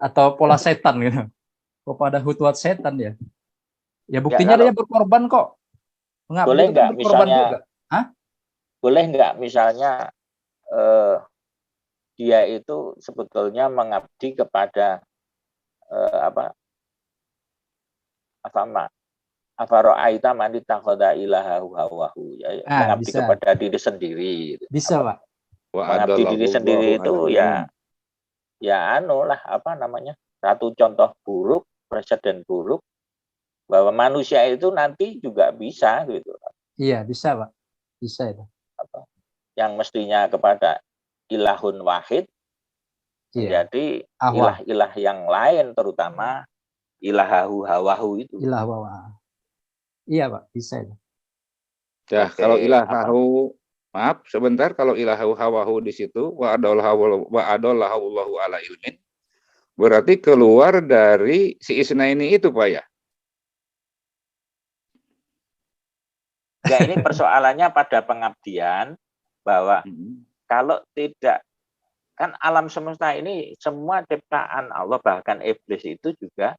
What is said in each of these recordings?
atau pola setan gitu. Kepada hutuat setan ya. Ya Ya, buktinya kalau dia berkorban kok. Mengabdi boleh itu kan nggak berkorban misalnya, juga. Hah? boleh nggak misalnya dia itu sebetulnya mengabdi kepada afaro'aita man ittakhadha ilahahu hawahu, ya, mengabdi Bisa. kepada diri sendiri. Bisa, Pak. Mengabdi diri sendiri itu ya satu contoh buruk, presiden buruk bahwa manusia itu nanti juga bisa gitu. Iya, bisa, Pak. Bisa itu. Yang mestinya kepada ilahun wahid menjadi ilah-ilah yang lain, terutama ilahahu hawahu itu. Ilah hawa. Iya, Pak, bisa itu. Ya, kalau ilahahu, maaf sebentar, kalau ilahu hawahu di situ wa adallahu Allahu ala ilmin, berarti keluar dari si Isnaini itu, Pak ya? Ya, ini persoalannya pada pengabdian bahwa kalau tidak, kan alam semesta ini semua ciptaan Allah, bahkan iblis itu juga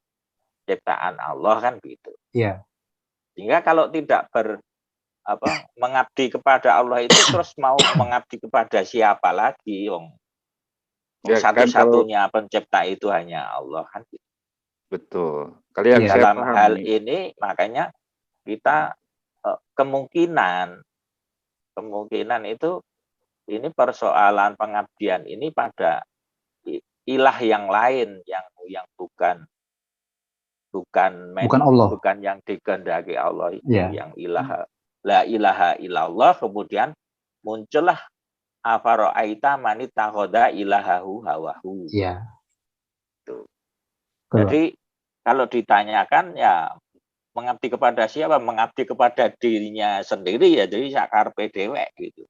ciptaan Allah kan gitu. Iya. Sehingga kalau tidak mengabdi kepada Allah itu terus mau mengabdi kepada siapa lagi? Ya, satu-satunya pencipta itu hanya Allah kan gitu. Betul. Kalian dalam hal ini makanya kita kemungkinan itu ini persoalan pengabdian ini pada ilah yang lain yang bukan Allah, bukan yang dikehendaki Allah itu, yang la ilaha illallah. Kemudian muncullah afaro'aita man ittakhadha ilahahu hawahu. Iya. Jadi kalau ditanyakan ya mengabdi kepada siapa? Mengabdi kepada dirinya sendiri ya, jadi sakarpe dewek gitu.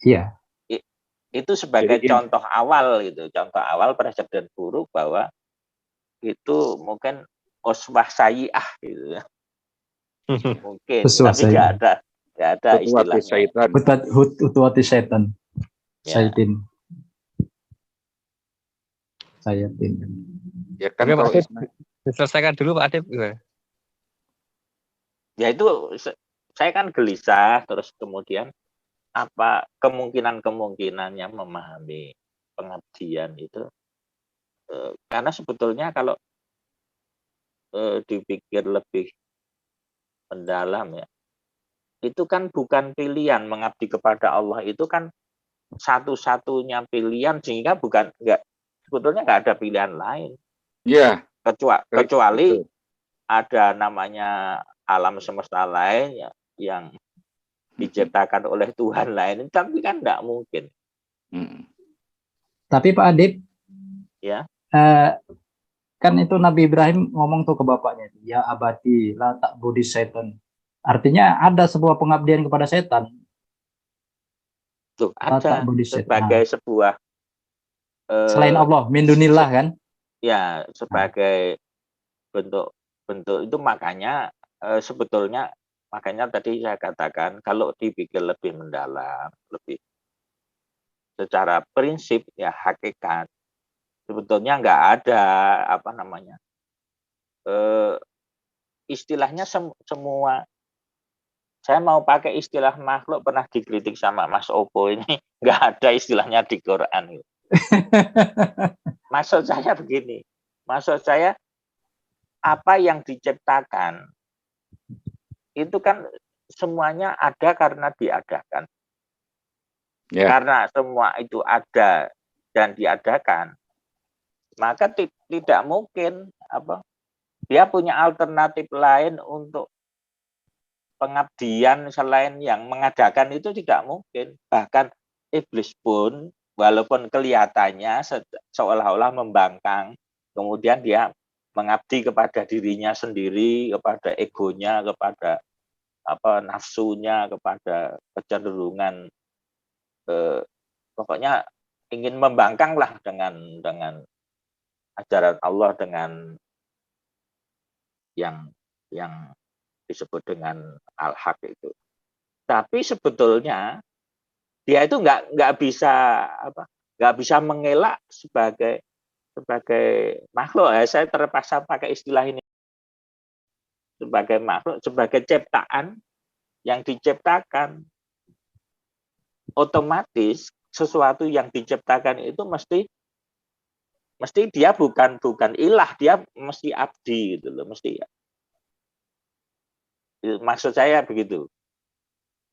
Iya. Itu sebagai contoh awal gitu, contoh awal presiden buruk bahwa itu mungkin uswah sayyi'ah gitu ya. Mungkin, tapi tidak ada istilahnya. Hutuwati setan. Syaitin. Ya kan kalau diselesaikan dulu Pak Adib. Ya itu saya kan gelisah, terus kemudian apa kemungkinannya memahami pengabdian itu, karena sebetulnya kalau dipikir lebih mendalam ya, itu kan bukan pilihan. Mengabdi kepada Allah itu kan satu-satunya pilihan, sehingga sebetulnya nggak ada pilihan lain. Iya. Kecuali ada namanya alam semesta lain ya, yang diciptakan oleh Tuhan lain, tapi kan nggak mungkin. Tapi Pak Adib, ya, kan itu Nabi Ibrahim ngomong tuh ke bapaknya, ya abati la ta'budi setan. Artinya ada sebuah pengabdian kepada setan. Tuh, ada sebagai sebuah selain Allah, min dunillah kan? Ya, sebagai bentuk itu. Makanya sebetulnya tadi saya katakan kalau dipikir lebih mendalam, lebih secara prinsip ya hakikat, sebetulnya nggak ada istilahnya semua. Saya mau pakai istilah makhluk, pernah dikritik sama Mas Opo ini, nggak ada istilahnya di Quran. Maksud saya begini, apa yang diciptakan itu kan semuanya ada karena diadakan. Karena semua itu ada dan diadakan, maka tidak mungkin dia punya alternatif lain untuk pengabdian selain yang mengadakan, itu tidak mungkin. Bahkan iblis pun walaupun kelihatannya seolah-olah membangkang, kemudian dia mengabdi kepada dirinya sendiri, kepada egonya, kepada nafsunya, kepada kecenderungan, pokoknya ingin membangkang lah dengan ajaran Allah, dengan yang disebut dengan al-haq itu. Tapi sebetulnya dia itu nggak bisa mengelak sebagai sebagai makhluk, saya terpaksa pakai istilah ini, sebagai makhluk, sebagai ciptaan yang diciptakan, otomatis sesuatu yang diciptakan itu mesti dia bukan ilah, dia mesti abdi gitu loh, mesti. Maksud saya begitu.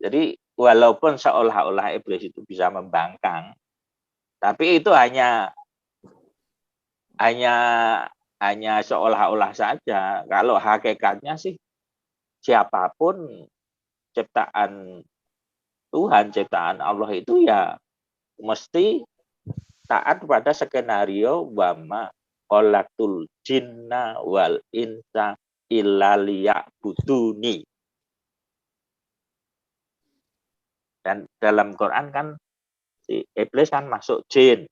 Jadi walaupun seolah-olah iblis itu bisa membangkang, tapi itu hanya seolah-olah saja. Kalau hakikatnya sih siapapun ciptaan Tuhan, ciptaan Allah itu ya mesti taat pada skenario wama khalaqtul jinna wal insa illa liya'buduni. Dan dalam Quran kan si iblis kan masuk jin,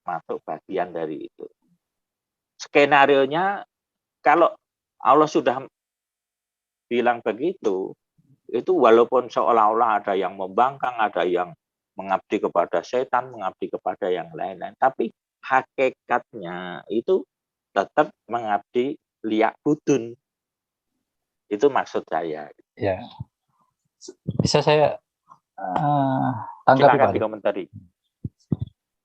masuk bagian dari itu. Skenarionya kalau Allah sudah bilang begitu, itu walaupun seolah-olah ada yang membangkang, ada yang mengabdi kepada setan, mengabdi kepada yang lain-lain, tapi hakikatnya itu tetap mengabdi liya'budun. Itu maksud saya. Ya, bisa saya tanggapi Silakan Pak Adib. dikomentari.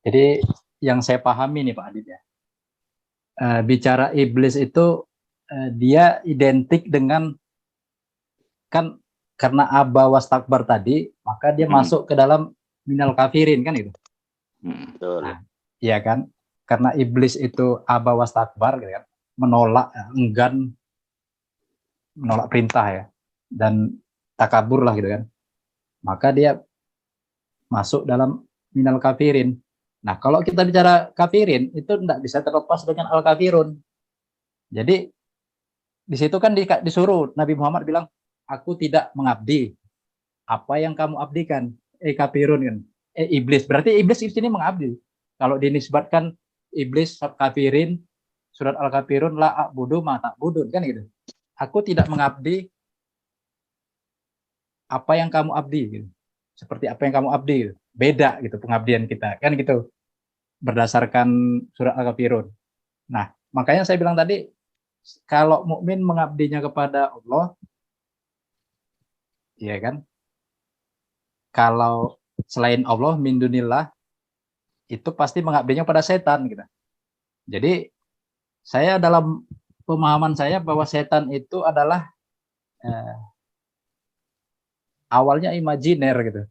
Jadi yang saya pahami nih Pak Adib ya, bicara iblis itu dia identik dengan, kan karena aba wastakbar tadi, maka dia masuk ke dalam minal kafirin kan itu. Betul. Nah, iya kan? Karena iblis itu aba wastakbar gitu kan, menolak, enggan, menolak perintah ya, dan takabur lah gitu kan. Maka dia masuk dalam minal kafirin. Nah, kalau kita bicara kafirin itu tidak bisa terlepas dengan al kafirun. Jadi di situ kan disuruh Nabi Muhammad bilang, aku tidak mengabdi apa yang kamu abdikan, kafirun kan, iblis. Berarti iblis di sini mengabdi. Kalau dinisbatkan iblis kafirin, surat al-kafirun la a'budu ma ta'budun kan gitu. Aku tidak mengabdi apa yang kamu abdi gitu. Seperti apa yang kamu abdi gitu. Beda gitu pengabdian kita kan gitu, berdasarkan surat al-kafirun. Nah, makanya saya bilang tadi, kalau mukmin mengabdinya kepada Allah, iya kan? Kalau selain Allah, min dunillah, itu pasti mengabdinya pada setan gitu. Jadi saya dalam pemahaman saya bahwa setan itu adalah awalnya imajiner gitu,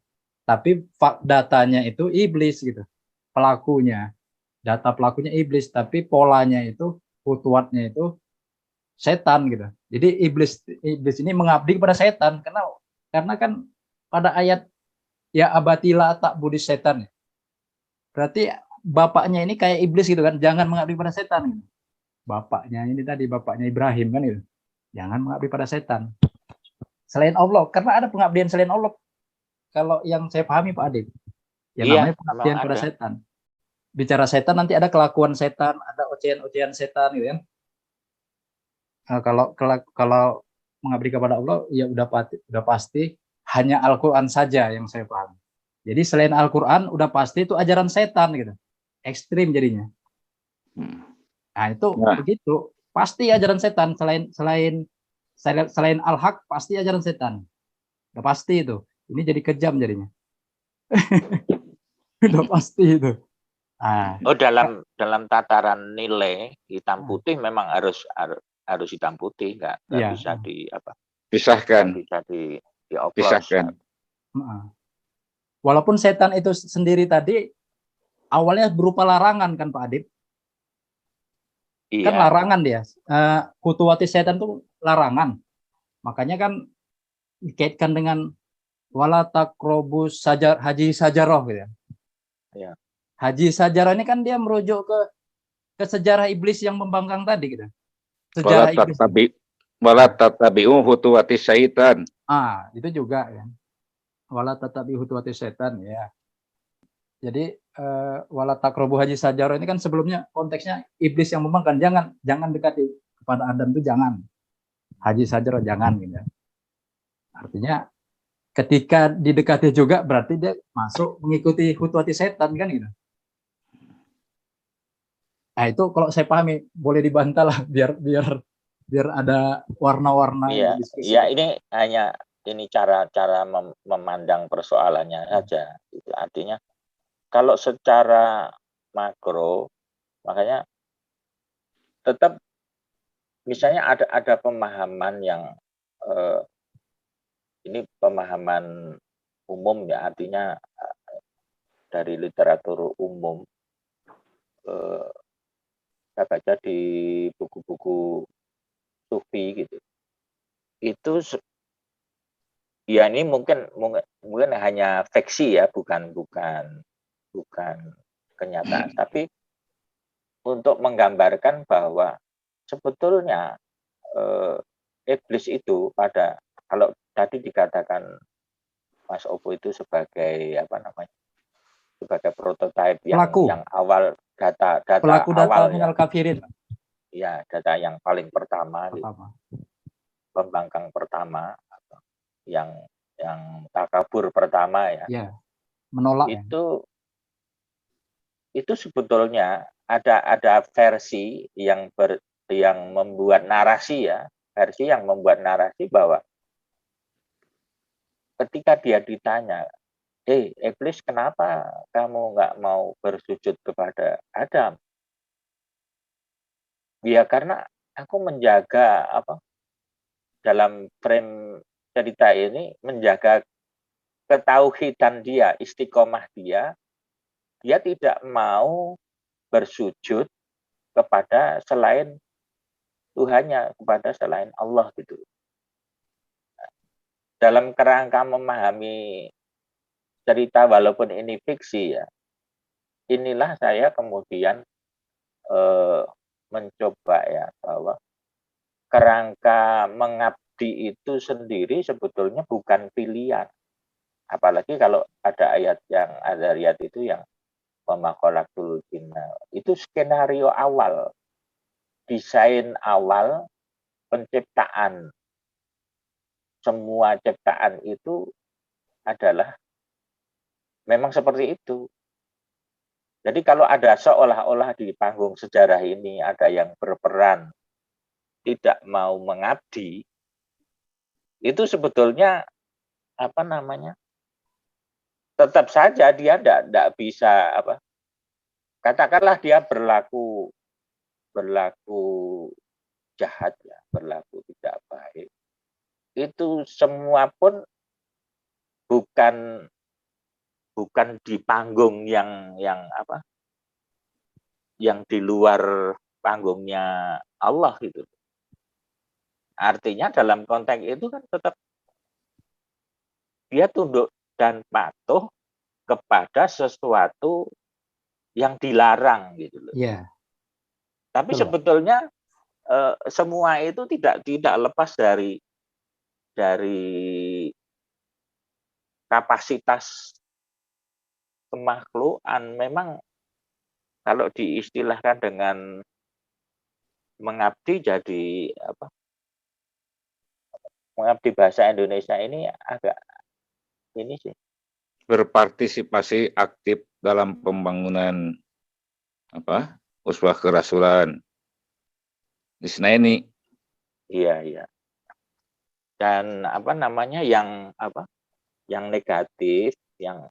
tapi datanya itu iblis gitu, pelakunya, data pelakunya iblis, tapi polanya itu, kutuatnya itu setan gitu. Jadi iblis ini mengabdi kepada setan, karena kan pada ayat ya abatila tak budis setan, berarti bapaknya ini kayak iblis gitu kan, jangan mengabdi pada setan gitu. Bapaknya ini tadi, bapaknya Ibrahim kan gitu, jangan mengabdi pada setan selain Allah, karena ada pengabdian selain Allah. Kalau yang saya pahami Pak Adib, yang namanya pengabdian pada setan. Bicara setan nanti ada kelakuan setan, ada ocehan-ocehan setan gitu kan. Kalau mengabdi kepada Allah ya udah pasti hanya Al-Qur'an saja yang saya pahami. Jadi selain Al-Qur'an udah pasti itu ajaran setan gitu. Ekstrim jadinya. Nah, itu begitu. Pasti ajaran setan, selain al-haq pasti ajaran setan. Udah pasti itu. Ini jadi kejam jadinya. Udah pasti itu. Nah, dalam tataran nilai hitam putih memang harus hitam putih, nggak bisa pisahkan. Bisa dioplos. Pisahkan. Walaupun setan itu sendiri tadi awalnya berupa larangan kan Pak Adib? Iya. Kan larangan dia. Kutuwati setan itu larangan. Makanya kan dikaitkan dengan wala taqrabus haji sajaroh gitu ya. Ya. Haji sajarah ini kan dia merujuk ke sejarah iblis yang membangkang tadi gitu. Sejarah iblis. Wala tatabi'u hutuwati syaitan. Itu juga kan. Wala tatabi'u hutuwati syaitan ya. Jadi wala taqrabu haji sajarah ini kan sebelumnya konteksnya iblis yang membangkang, jangan dekati kepada Adam itu, jangan. Haji sajarah jangan gitu. Artinya ketika didekati juga berarti dia masuk mengikuti hutuwati setan kan gitu. Nah, itu kalau saya pahami boleh dibantah lah biar ada warna-warna Iya, diskusi. ya ini hanya ini cara memandang persoalannya saja. Itu artinya kalau secara makro, makanya tetap misalnya ada pemahaman yang ini pemahaman umum ya, artinya dari literatur umum saya baca di buku-buku sufi gitu. Itu ya ini mungkin hanya fiksi ya, bukan kenyataan, tapi untuk menggambarkan bahwa sebetulnya iblis itu kalau tadi dikatakan Mas Opo itu sebagai apa namanya, sebagai prototipe yang awal data pelaku awal data minal kafirin. Ya, data yang paling pertama. Pembangkang pertama, yang takabur pertama ya. Ya, menolak. Itu sebetulnya ada versi yang membuat narasi ya, versi yang membuat narasi bahwa ketika dia ditanya, iblis kenapa kamu nggak mau bersujud kepada Adam? Ya karena aku menjaga dalam frame cerita ini menjaga ketauhidan dia, istiqomah dia tidak mau bersujud kepada selain Tuhannya, kepada selain Allah gitu. Dalam kerangka memahami cerita walaupun ini fiksi ya, inilah saya kemudian mencoba ya bahwa kerangka mengabdi itu sendiri sebetulnya bukan pilihan. Apalagi kalau ada ayat itu yang pemakolakul jinna. Itu skenario awal, desain awal penciptaan. Semua ciptaan itu adalah memang seperti itu. Jadi kalau ada seolah-olah di panggung sejarah ini ada yang berperan tidak mau mengabdi, itu sebetulnya tetap saja dia tidak bisa katakanlah dia berlaku jahat ya, berlaku tidak baik. Itu semua pun bukan di panggung yang di luar panggungnya Allah gitu. Artinya dalam konteks itu kan tetap dia tunduk dan patuh kepada sesuatu yang dilarang gitu loh. Yeah. Tapi sebetulnya semua itu tidak lepas dari kapasitas kemakhlukan. Memang kalau diistilahkan dengan mengabdi jadi mengabdi bahasa Indonesia ini agak ini sih. Berpartisipasi aktif dalam pembangunan uswah kerasulan di ini. Iya. Dan yang negatif, yang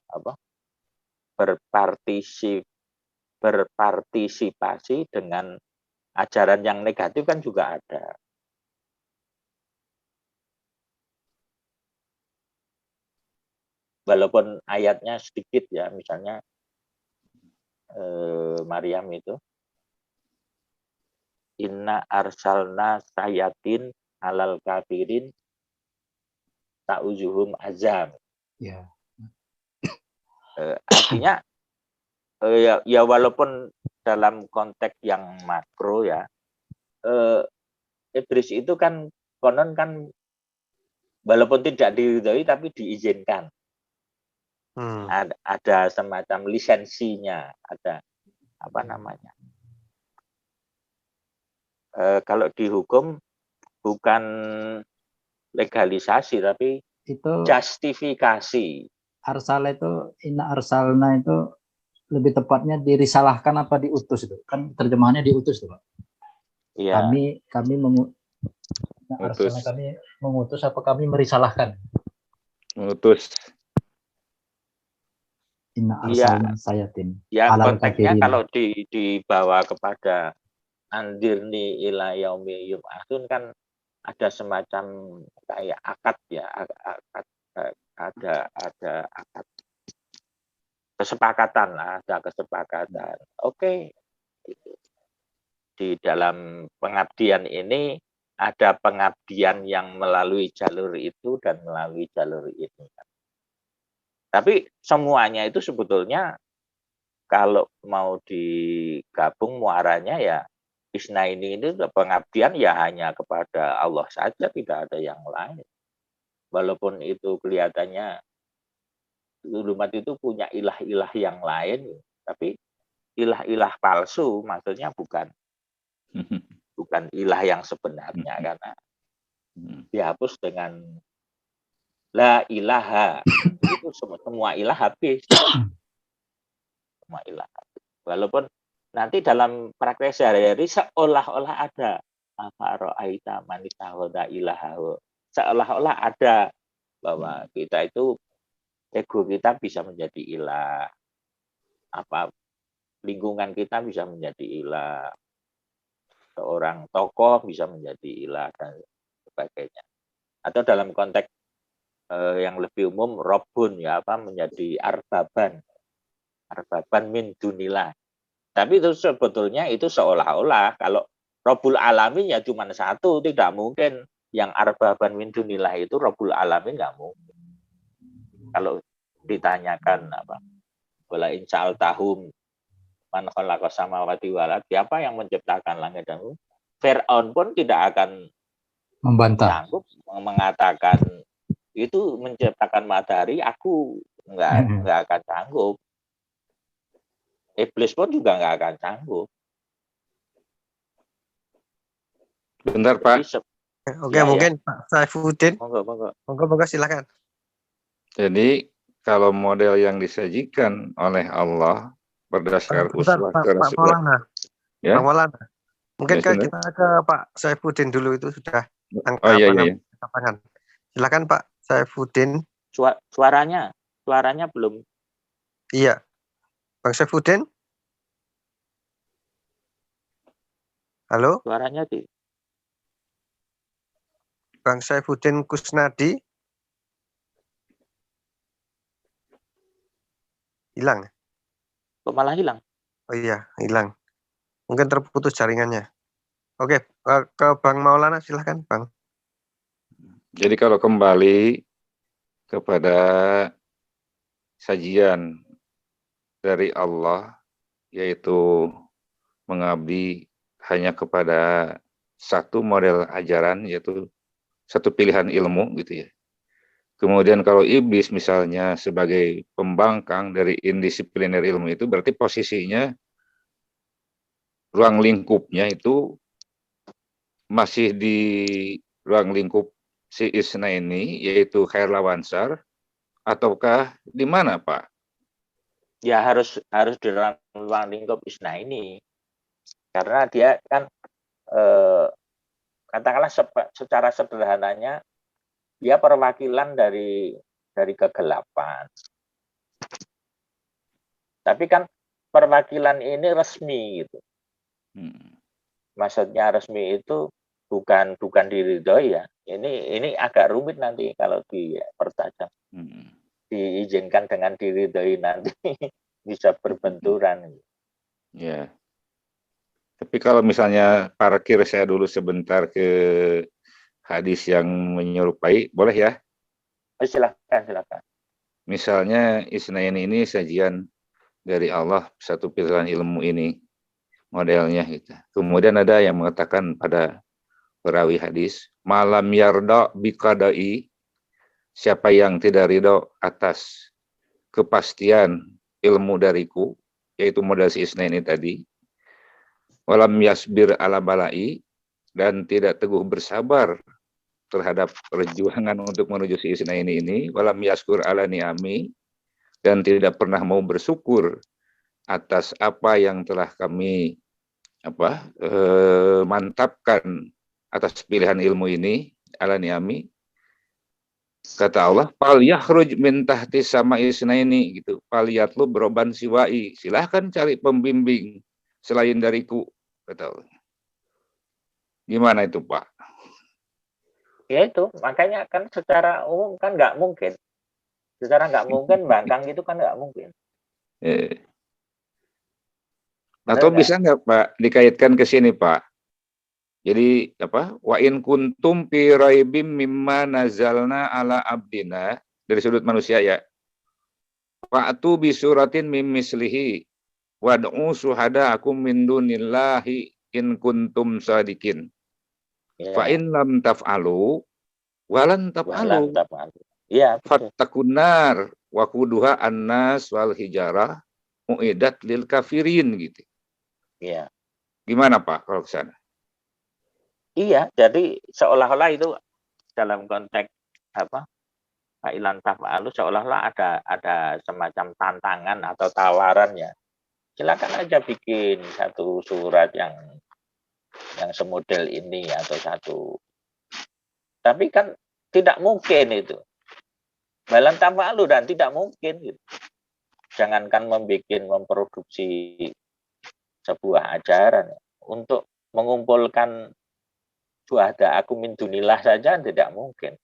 berpartisipasi dengan ajaran yang negatif kan juga ada. Walaupun ayatnya sedikit ya, misalnya Maryam itu inna arsalna sayatin alal kafirin ta'uzuhum azam. Ya. Artinya ya walaupun dalam konteks yang makro ya, iblis itu kan konon kan walaupun tidak diridhoi tapi diizinkan. Ada semacam lisensinya, ada kalau dihukum bukan legalisasi tapi itu justifikasi. Arsal itu inna arsalna itu lebih tepatnya dirisalahkan apa diutus itu? Kan terjemahannya diutus tuh, Pak. Iya. Kami Mengutus. kami mengutus apa kami merisalahkan? Mengutus. Inna Iya. arsalna sayatin. Ya Alal konteksnya kafirin. kalau dibawa kepada andirni ila yaumi yub'atsun kan ada semacam kayak akad ya, ada akad kesepakatan, ada kesepakatan. Oke. Di dalam pengabdian ini ada pengabdian yang melalui jalur itu dan melalui jalur ini. Tapi semuanya itu sebetulnya kalau mau digabung muaranya ya isnaini ini pengabdian ya hanya kepada Allah saja, tidak ada yang lain. Walaupun itu kelihatannya umat itu punya ilah-ilah yang lain, tapi ilah-ilah palsu maksudnya bukan ilah yang sebenarnya, karena dihapus dengan la ilaha. Itu semua ilah habis. Semua ilah habis. Walaupun nanti dalam praktek sehari-hari seolah-olah ada afara'aita man ittakhadha ilahahu. Seolah-olah ada bahwa kita itu ego kita bisa menjadi ilah. Apa lingkungan kita bisa menjadi ilah. Seorang tokoh bisa menjadi ilah dan sebagainya. Atau dalam konteks yang lebih umum robun ya apa menjadi arbaban min dunillah. Tapi itu sebetulnya itu seolah-olah kalau Rabbul Alamin ya cuma satu, tidak mungkin yang arbaban min dunillah itu Rabbul Alamin, nggak mungkin. Kalau ditanyakan apa wala insa'al tahum man khalaqas samawati wal ardi, siapa yang menciptakan langit dan bumi, Fir'aun pun tidak akan Membantah. sanggup mengatakan itu menciptakan matahari, aku nggak akan sanggup. Iblis pun juga nggak akan sanggup. Bentar, Pak. Oke, mungkin Pak Saifuddin. Monggo, Silakan. Jadi kalau model yang disajikan oleh Allah berdasarkan uswah Pak Maulana. ya. Pak Maulana. Mungkin Ya, kita ke Pak Saifuddin dulu, itu sudah iya. Silakan Pak Saifuddin. Suaranya belum. Iya. Bang Saifuddin. Halo? Suaranya di. Bang Saifuddin Kusnadi. Hilang. Kok malah hilang? Oh iya, hilang. Mungkin terputus jaringannya. Oke, ke Bang Maulana silahkan, Bang. Jadi kalau kembali kepada sajian dari Allah, yaitu mengabdi hanya kepada satu model ajaran, yaitu satu pilihan ilmu gitu ya. Kemudian kalau iblis misalnya sebagai pembangkang dari indisipliner ilmu itu, berarti posisinya ruang lingkupnya itu masih di ruang lingkup si Isna ini, yaitu Khair Lawansar, ataukah di mana, Pak? Ya harus di ruang lingkup Isna ini, karena dia kan katakanlah secara sederhananya dia perwakilan dari kegelapan. Tapi kan perwakilan ini resmi gitu. Maksudnya resmi itu bukan diridhoi ya. Ini agak rumit nanti kalau dipertajam. Diizinkan dengan diridhoi nanti bisa berbenturan. Ya. Tapi kalau misalnya parkir saya dulu sebentar ke hadis yang menyerupai, boleh ya? Silakan. Misalnya Isnain ini sajian dari Allah, satu pilihan ilmu ini modelnya gitu. Kemudian ada yang mengatakan pada perawi hadis, malam yarda biqadai, siapa yang tidak ridho atas kepastian ilmu dariku, yaitu model si Isnain ini tadi, walam yasbir ala balai, dan tidak teguh bersabar terhadap perjuangan untuk menuju si Isnain ini, walam yaskur ala ni'ami, dan tidak pernah mau bersyukur atas apa yang telah kami mantapkan atas pilihan ilmu ini ala ni'ami. Kata Allah, fal yakhruj min tahti sama isnaini gitu. Fal yatlu beroban siwai. Silahkan cari pembimbing selain dariku, kata Allah. Gimana itu, Pak? Ya itu, makanya kan secara umum kan nggak mungkin. Secara nggak mungkin bangkang itu kan nggak mungkin. Atau Benar bisa nggak Pak dikaitkan ke sini Pak? Jadi wa in kuntum fi raibim mimma nazalna ala abdina, dari sudut manusia ya. Fa'tu bi suratin mim mislihi wad'u syuhada'akum min dunillahi in kuntum sadikin. Ya. Fa in lam taf'alu walan taf'alu. Iya, fattakunar wa quduha annas wal hijarah uidat lil kafirin gitu. Iya. Gimana Pak kalau ke sana? Iya, jadi seolah-olah itu dalam konteks Ilan taf'alu seolah-olah ada semacam tantangan atau tawaran ya. Silakan aja bikin satu surat yang semodel ini atau satu. Tapi kan tidak mungkin itu. Balan taf'alu dan tidak mungkin gitu. Jangankan memproduksi sebuah ajaran untuk mengumpulkan syuhada aku min dunillah saja tidak mungkin.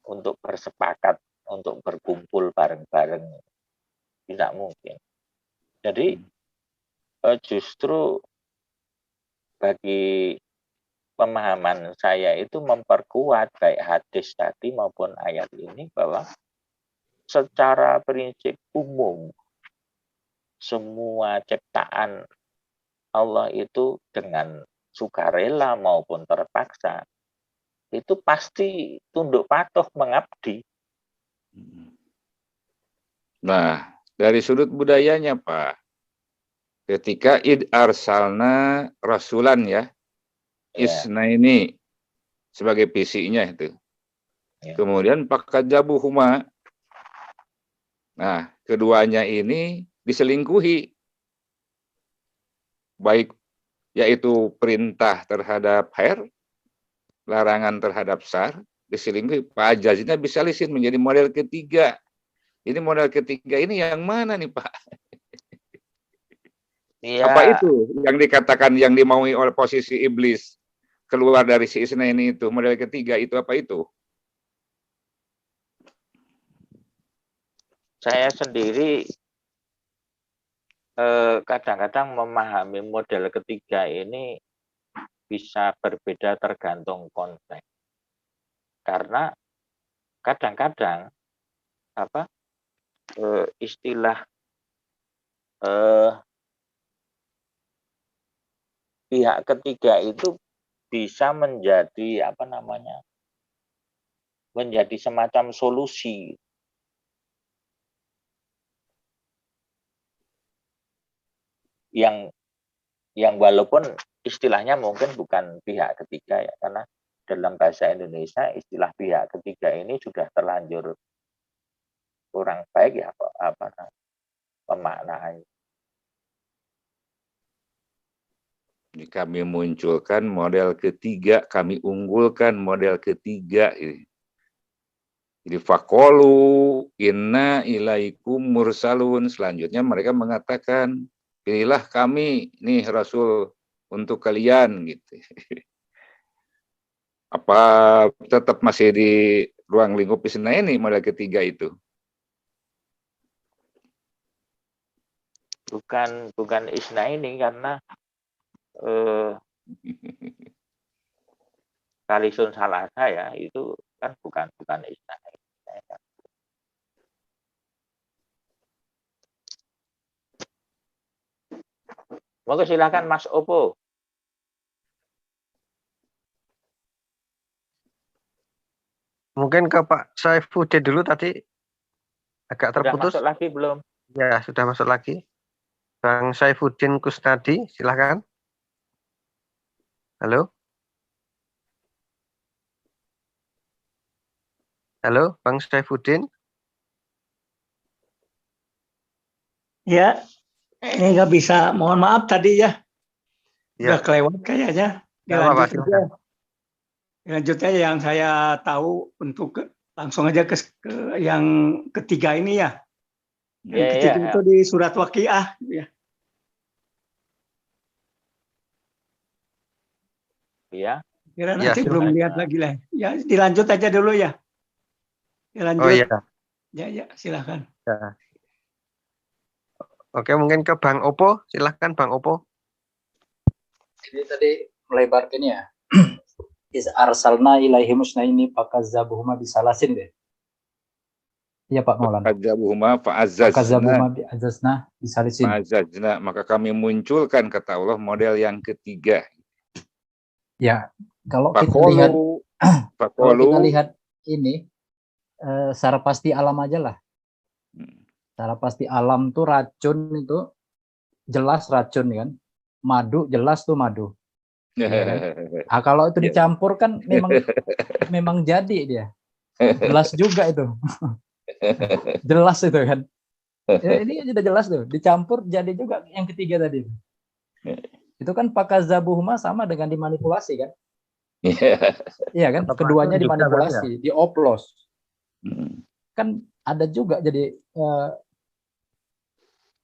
Untuk bersepakat, untuk berkumpul bareng-bareng tidak mungkin. Jadi justru bagi pemahaman saya itu memperkuat baik hadis tadi maupun ayat ini bahwa secara prinsip umum semua ciptaan Allah itu dengan sukarela maupun terpaksa itu pasti tunduk patuh mengabdi. Nah, dari sudut budayanya Pak, ketika id arsalna rasulan ya, isna ini sebagai PC-nya itu. Ya. Kemudian pakadzabuhuma. Nah, keduanya ini diselingkuhi. Baik yaitu perintah terhadap khair, larangan terhadap syar, diselingkuhi. Pak Jazina bisa lisin menjadi model ketiga. Ini model ketiga ini yang mana nih Pak? Ya. Apa itu yang dikatakan yang dimaui oleh posisi iblis keluar dari si Isna ini itu model ketiga itu apa itu? Saya sendiri kadang-kadang memahami model ketiga ini bisa berbeda tergantung konteks. Karena kadang-kadang istilah pihak ketiga itu bisa menjadi menjadi semacam solusi. Yang walaupun istilahnya mungkin bukan pihak ketiga ya, karena dalam bahasa Indonesia istilah pihak ketiga ini sudah terlanjur kurang baik ya pemaknaan. Kami munculkan model ketiga, kami unggulkan model ketiga. Jadi faqalu inna ilaikum mursalun. Selanjutnya mereka mengatakan, pilihlah kami nih Rasul untuk kalian gitu. Apa tetap masih di ruang lingkup Isna ini model ketiga itu? Bukan Isna ini karena Kalisun Salasa ya itu kan bukan Isna. Monggo silakan Mas Opo. Mungkin ke Pak Saifuddin dulu tadi agak terputus. Sudah masuk lagi belum? Ya, sudah masuk lagi. Bang Saifuddin Kusnadi, silakan. Halo? Halo, Bang Saifuddin? Ya, Ini nggak bisa, mohon maaf tadi ya, udah Ya, kelewat kayaknya. nggak apa-apa, Dilanjut aja. silakan. Dilanjut aja yang saya tahu untuk langsung aja ke yang ketiga ini ya. Yang Ya, ketiga ya, itu di surat Waqiah ya. ya. Kira Ya, nanti silakan. belum lihat lagi lah. Ya, dilanjut aja dulu ya. Oh Dilanjut. iya. Ya, silakan. Ya. Oke, mungkin ke Bang Opo, silahkan Bang Opo. Jadi tadi melebar ini ya. Is arsalna ilaihim musnaini fakazzabuhuma bisalasin deh. Iya Pak Maulana. Kadzabuhuma fa'azzazna. Fakazzabuhuma bi'azazna bisalisin. Fa'azzazna, maka kami munculkan kata Allah model yang ketiga. Ya, kalau kita lihat kalau kita Faqalu lihat ini secara pasti alam aja lah. Secara pasti alam tuh racun itu jelas racun kan. Madu jelas tuh madu. Ya kan? Nah, kalau itu dicampur kan memang jadi dia. Jelas juga itu. Jelas itu kan. Ya, ini sudah jelas tuh, dicampur jadi juga yang ketiga tadi. Itu kan fakazzabuhuma sama dengan dimanipulasi kan? Iya kan? Keduanya dimanipulasi, dioplos. Kan ada juga jadi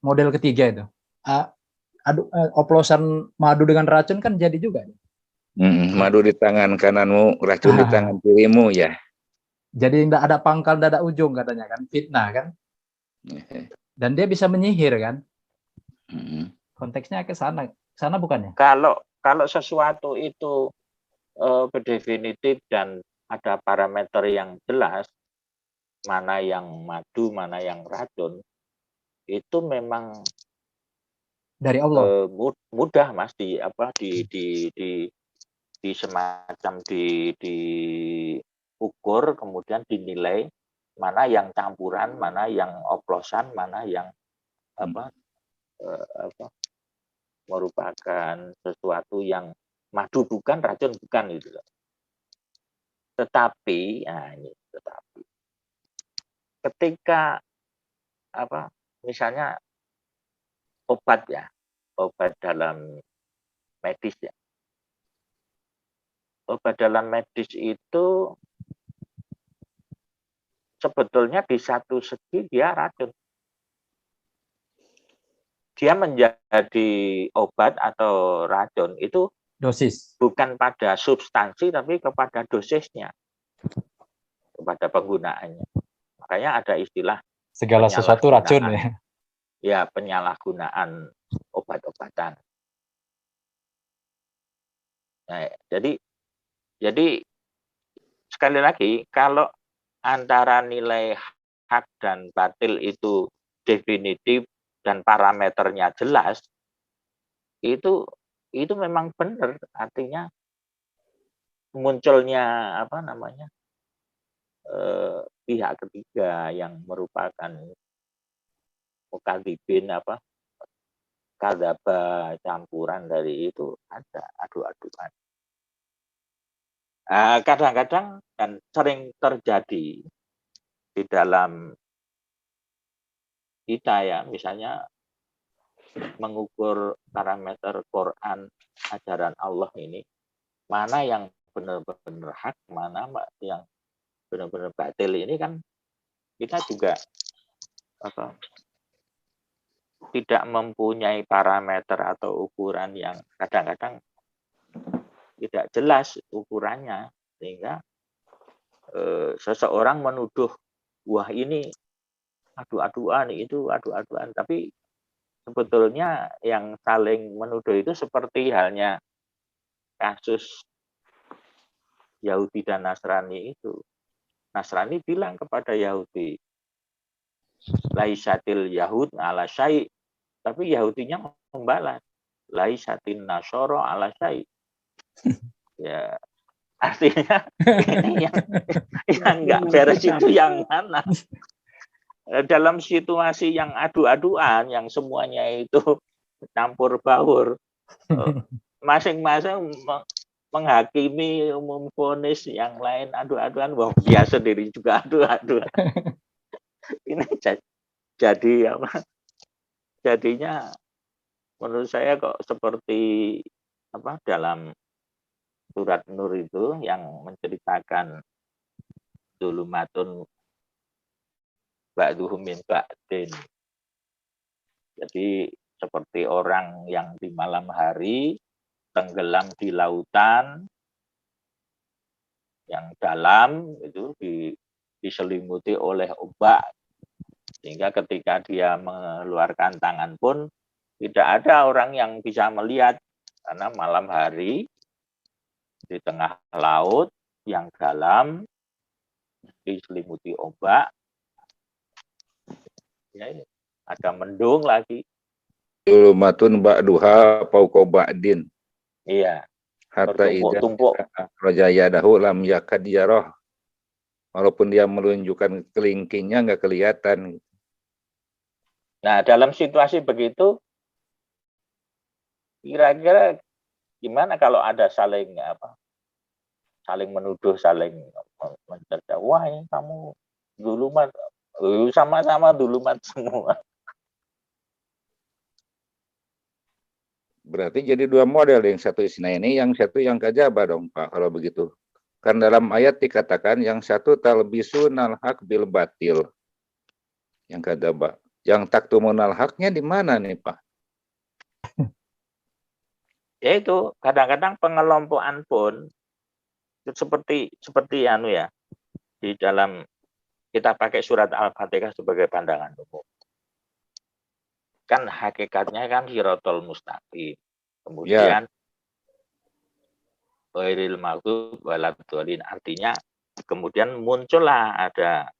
model ketiga itu. Oplosan madu dengan racun kan jadi juga. Madu di tangan kananmu, racun di tangan kirimu ya. Jadi tidak ada pangkal, tidak ada ujung katanya kan, fitnah kan. Dan dia bisa menyihir kan. Konteksnya ke sana bukannya? Kalau sesuatu itu berdefinitif dan ada parameter yang jelas, mana yang madu, mana yang racun, itu memang dari Allah. Mudah Mas di semacam diukur, kemudian dinilai mana yang campuran, mana yang oplosan, mana yang merupakan sesuatu yang madu bukan, racun bukan gitu. Tetapi ketika misalnya obat dalam medis ya. Obat dalam medis itu sebetulnya di satu segi dia racun. Dia menjadi obat atau racun itu dosis. Bukan pada substansi tapi kepada dosisnya. Kepada penggunaannya. Makanya ada istilah segala sesuatu racun ya. Ya, penyalahgunaan obat-obatan. Nah, jadi sekali lagi kalau antara nilai hak dan batil itu definitif dan parameternya jelas, itu memang benar, artinya munculnya pihak ketiga yang merupakan mukadzibin kadzaba campuran dari itu ada adu-aduan. Kadang-kadang dan sering terjadi di dalam kita ya, misalnya mengukur parameter Quran, ajaran Allah ini, mana yang benar-benar hak, mana yang benar-benar batil, ini kan kita juga tidak mempunyai parameter atau ukuran yang kadang-kadang tidak jelas ukurannya, sehingga seseorang menuduh wah ini adu-aduan, itu adu-aduan, tapi sebetulnya yang saling menuduh itu seperti halnya kasus Yahudi dan Nasrani itu. Nasrani bilang kepada Yahudi, laisatil Yahud ala syai', tapi Yahudinya membalas, laisatin Nasoro ala syai'. Ya, artinya ini yang nggak beres itu yang mana? Dalam situasi yang adu-aduan, yang semuanya itu campur baur, masing-masing menghakimi, umum vonis, yang lain adu-aduan, wah dia sendiri juga adu-aduan. Ini jadinya menurut saya kok seperti apa dalam surat Nur itu yang menceritakan zulumatun ba'duhum min ba'din. Jadi seperti orang yang di malam hari tenggelam di lautan yang dalam itu diselimuti oleh ombak, sehingga ketika dia mengeluarkan tangan pun tidak ada orang yang bisa melihat karena malam hari di tengah laut yang dalam diselimuti ombak, ya ini ada mendung lagi. Zulumatun ba'duha fauqa ba'din. Iya, Hatta idza bertumpuk-tumpuk. rajaya dahu lam yakad yarah. Walaupun dia menunjukkan kelingkingnya nggak kelihatan. Nah, dalam situasi begitu, kira-kira gimana kalau ada saling menuduh, saling mencerca, wah ini kamu dulumat, sama-sama dulumat semua. Berarti jadi dua model, yang satu isna ini, yang satu yang kajaba dong Pak, kalau begitu. Kan dalam ayat dikatakan yang satu talbisunal haq bil batil. Yang kajaba. Yang taktumunal haqnya di mana nih Pak? Yaitu kadang-kadang pengelompokan pun seperti ya, di dalam kita pakai surat Al-Fatihah sebagai pandangan umum. Kan hakikatnya kan siratal mustaqim. Kemudian ghairil maghdub waladdallin, artinya kemudian muncullah ada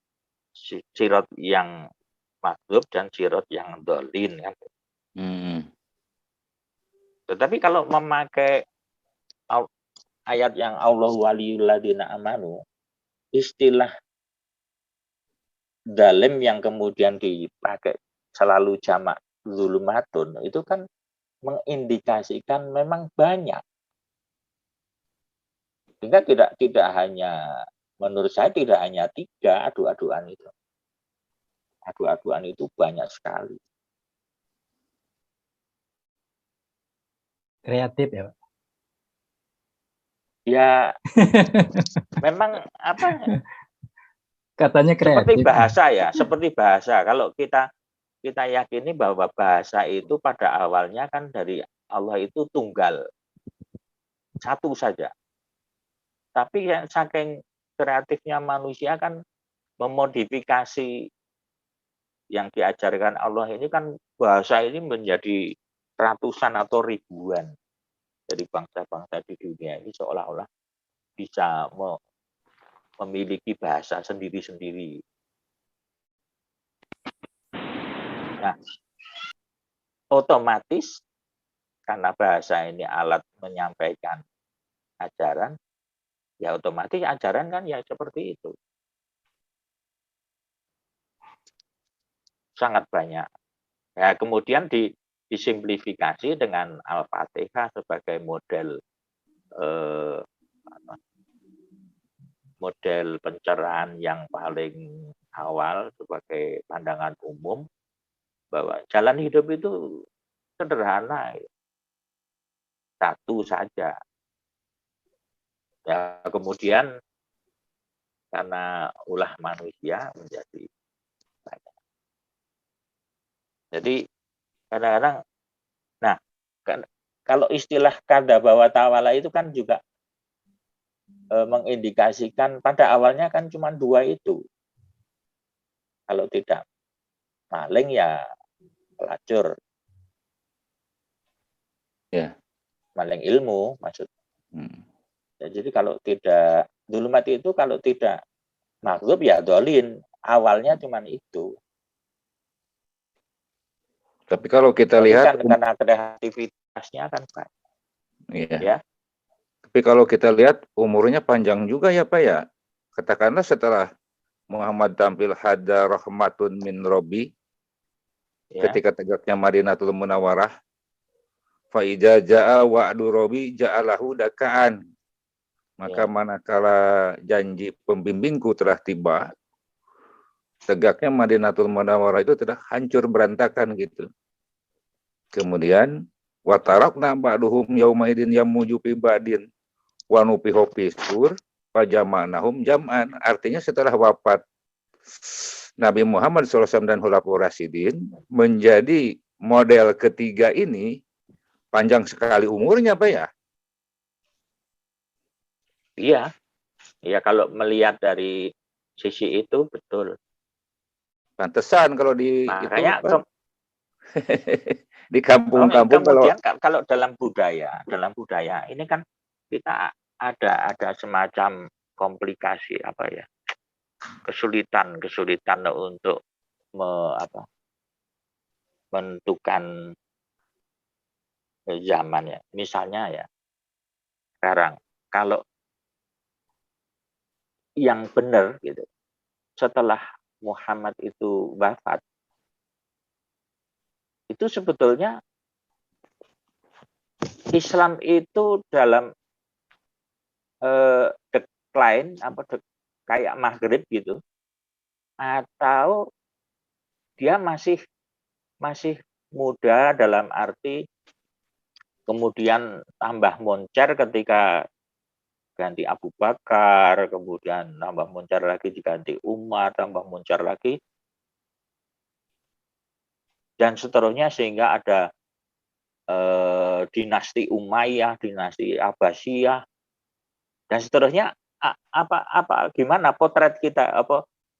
sirat yang maghdub dan sirat yang dhalin kan. Tetapi kalau memakai ayat yang Allahu waliyul ladzina amanu, istilah dalim yang kemudian dipakai selalu jamak zulumatun itu kan mengindikasikan memang banyak. Sehingga tidak hanya, menurut saya tidak hanya 3 adu-aduan itu. Adu-aduan itu banyak sekali. Kreatif ya Pak? Ya, memang Katanya kreatif. seperti bahasa. Kalau kita yakini bahwa bahasa itu pada awalnya kan dari Allah itu tunggal, satu saja. Tapi yang saking kreatifnya manusia kan memodifikasi yang diajarkan Allah ini kan, bahasa ini menjadi ratusan atau ribuan dari bangsa-bangsa di dunia ini seolah-olah bisa memiliki bahasa sendiri-sendiri. Nah, otomatis karena bahasa ini alat menyampaikan ajaran, ya otomatis ajaran kan ya seperti itu. Sangat banyak. Ya, kemudian disimplifikasi dengan Al-Fatihah sebagai model pencerahan yang paling awal sebagai pandangan umum bahwa jalan hidup itu sederhana, satu saja. Ya, kemudian karena ulah manusia menjadi banyak. Jadi kadang-kadang, nah kalau istilah kadzaba wa tawalla itu kan juga mengindikasikan pada awalnya kan cuma 2 itu. Kalau tidak maling ya pelacur. Ya. Maling ilmu maksudnya. Ya, jadi kalau tidak zulumat itu, kalau tidak maghdub ya dhalin. Awalnya cuma itu. Tapi kalau kita lihat kan karena kreativitasnya kan banyak. Iya. Ya. Tapi kalau kita lihat umurnya panjang juga ya Pak ya. Katakanlah setelah Muhammad tampil hada rahmatun min Robbi, ketika tegaknya Madinatul Munawwarah, fa idza jaa wa'du Robbi ja'alahu dakaan. Maka manakala janji pembimbingku telah tiba, tegaknya Madinatul Munawwarah itu telah hancur berantakan gitu. Kemudian Wa tarakna ba'duhum yaumaidin yamuju fi badin wa nufihu fisur wa jama'nahum jam'an. Artinya setelah wafat Nabi Muhammad SAW dan Khulafaur Rasyidin menjadi model ketiga ini panjang sekali umurnya, Pak ya? Iya, ya kalau melihat dari sisi itu betul. Pantesan kalau di Makanya itu di kampung-kampung kemudian kalau dalam budaya ini kan kita ada semacam komplikasi apa ya, kesulitan untuk menentukan zaman ya. Misalnya ya sekarang kalau yang benar gitu setelah Muhammad itu wafat, itu sebetulnya Islam itu dalam decline kayak maghrib gitu, atau dia masih muda dalam arti kemudian tambah moncer ketika ganti Abu Bakar, kemudian tambah moncer lagi diganti Umar, tambah moncer lagi, dan seterusnya sehingga ada dinasti Umayyah, dinasti Abbasiyah, dan seterusnya. Gimana potret kita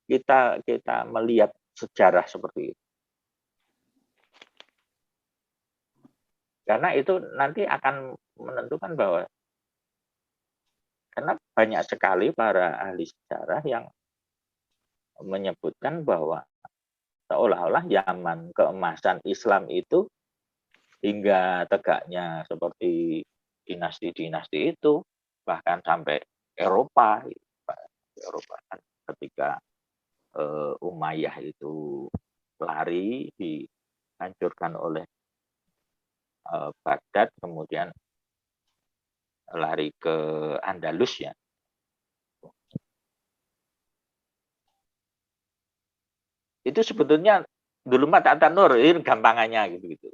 kita melihat sejarah seperti itu? Karena itu nanti akan menentukan bahwa karena banyak sekali para ahli sejarah yang menyebutkan bahwa seolah-olah zaman keemasan Islam itu hingga tegaknya seperti dinasti-dinasti itu, bahkan sampai Eropa kan ketika Umayyah itu lari dihancurkan oleh Baghdad, kemudian lari ke Andalus ya. Itu sebetulnya dulu mah Tata Nur, ini gampangannya gitu.